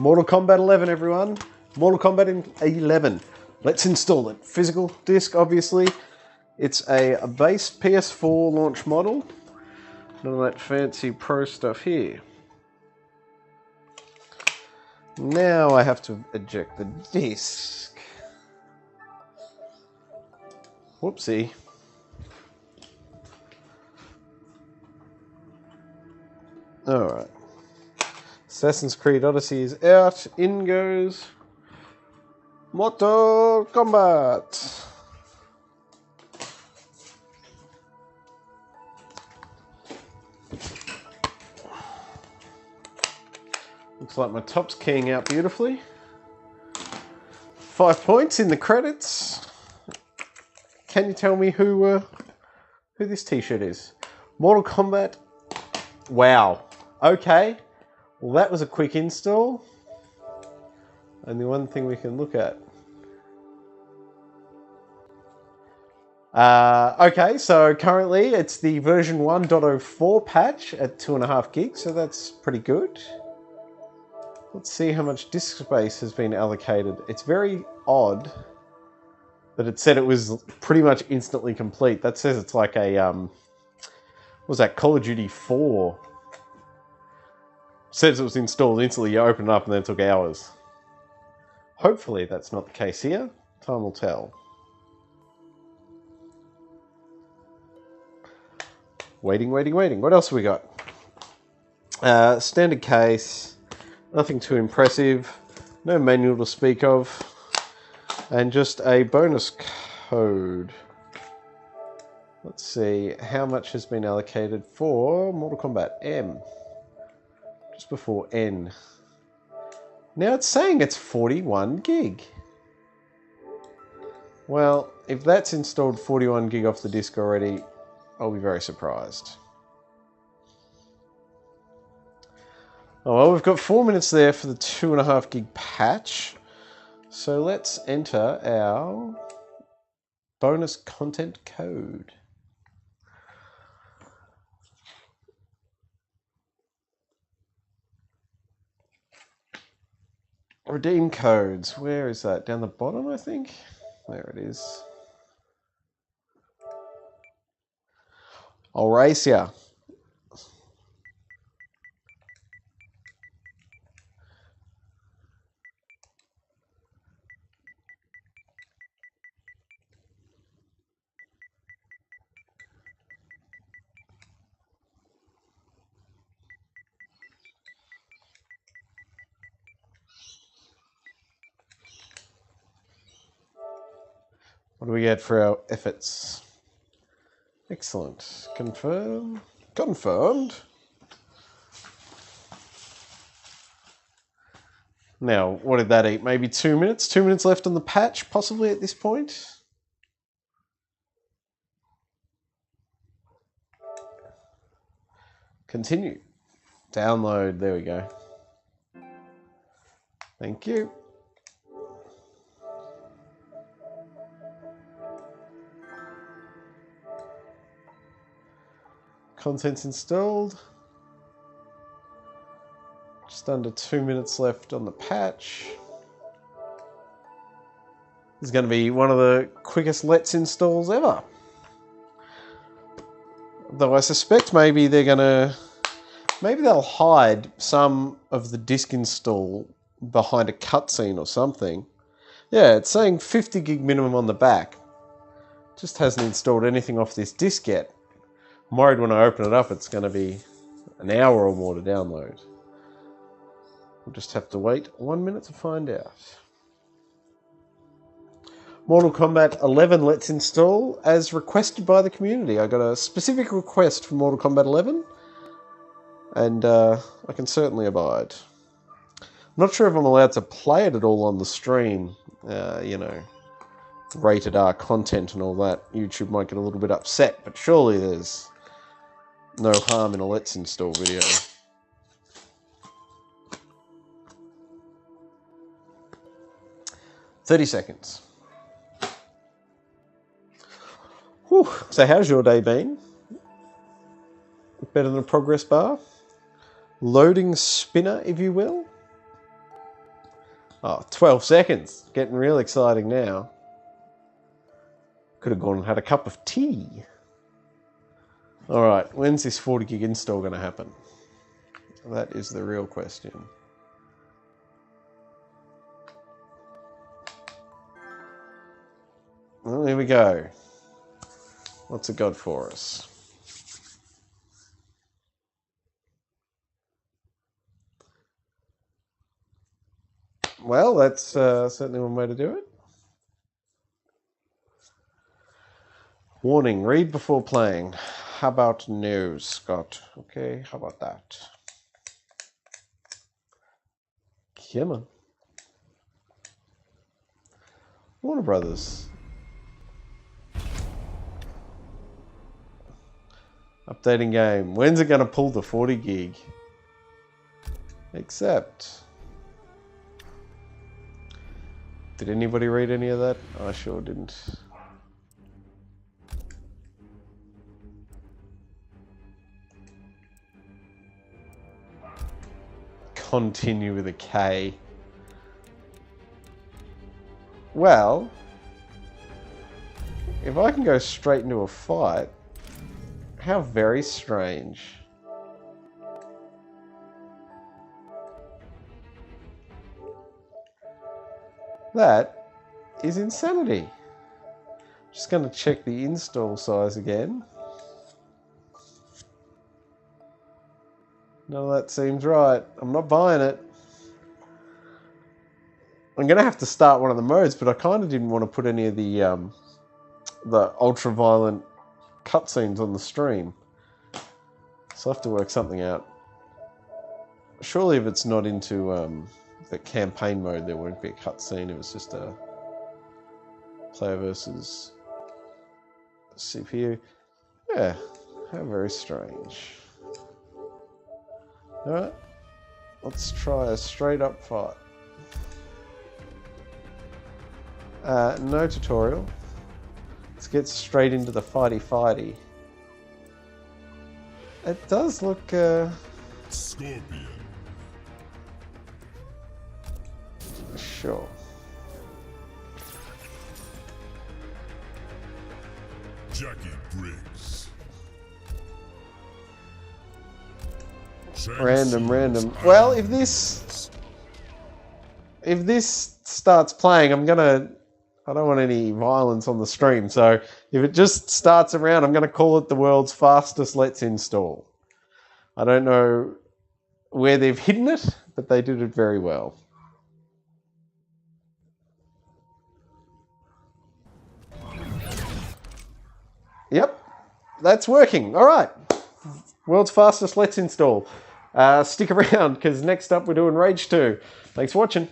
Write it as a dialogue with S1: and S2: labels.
S1: Mortal Kombat 11, everyone. Mortal Kombat 11. Let's install it. Physical disc, obviously. It's a base PS4 launch model. None of that fancy pro stuff here. Now I have to eject the disc. Whoopsie. Alright. Assassin's Creed Odyssey is out. In goes Mortal Kombat. Looks like my top's keying out beautifully. 5 points in the credits. Can you tell me who this t-shirt is? Mortal Kombat. Wow. Okay. Well, that was a quick install. Only one thing we can look at. Okay, so currently it's the version 1.04 patch at 2.5 gigs, so that's pretty good. Let's see how much disk space has been allocated. It's very odd that it said it was pretty much instantly complete. That says it's like a, what was that, Call of Duty 4. Says it was installed instantly, you open it up and then it took hours. Hopefully that's not the case here. Time will tell. Waiting. What else have we got? Standard case. Nothing too impressive. No manual to speak of. And just a bonus code. Let's see how much has been allocated for Mortal Kombat M. Just before N. Now it's saying it's 41 gig. Well, if that's installed 41 gig off the disk already, I'll be very surprised. Oh, well, we've got 4 minutes there for the 2.5 gig patch. So let's enter our bonus content code. Redeem codes. Where is that? Down the bottom, I think? There it is. I'll race ya. What do we get for our efforts? Excellent. Confirm. Confirmed. Now, what did that eat? Maybe 2 minutes? 2 minutes left on the patch, possibly at this point? Continue. Download. There we go. Thank you. Contents installed. Just under 2 minutes left on the patch. This is going to be one of the quickest Let's installs ever. Though I suspect maybe they're going to... Maybe they'll hide some of the disk install behind a cutscene or something. Yeah, it's saying 50 gig minimum on the back. Just hasn't installed anything off this disk yet. I'm worried when I open it up it's going to be an hour or more to download. We'll just have to wait 1 minute to find out. Mortal Kombat 11 Let's install as requested by the community. I got a specific request for Mortal Kombat 11 and I can certainly abide. I'm not sure if I'm allowed to play it at all on the stream, you know, rated R content and all that. YouTube might get a little bit upset, but surely there's no harm in a Let's install video. "30 seconds. Whew. So how's your day been? Better than a progress bar? Loading spinner, if you will? Oh, 12 seconds. Getting real exciting now. Could have gone and had a cup of tea. Alright, when's this 40 gig install going to happen? That is the real question. Well, here we go. What's it got for us? Well, that's certainly one way to do it. Warning, read before playing. How about no, Scott? Okay, how about that? Come on. Warner Brothers. Updating game. When's it going to pull the 40 gig? Except... Did anybody read any of that? I sure didn't. Continue with a K. Well, if I can go straight into a fight, how very strange. That is insanity. Just going to check the install size again. No, that seems right. I'm not buying it. I'm going to have to start one of the modes, but I kind of didn't want to put any of the ultra-violent cutscenes on the stream. So I'll have to work something out. Surely if it's not into the campaign mode, there won't be a cutscene. It was just a player versus CPU. Yeah, how very strange. Alright, let's try a straight up fight. No tutorial. Let's get straight into the fighty. It does look
S2: Scorpion.
S1: Sure.
S2: Jackie Briggs.
S1: Random. Well, if this starts playing, I don't want any violence on the stream, so if it just starts around, I'm gonna call it the world's fastest Let's Install. I don't know where they've hidden it, but they did it very well. Yep, that's working. All right. World's fastest Let's Install. Stick around, because next up we're doing Rage 2. Thanks for watching.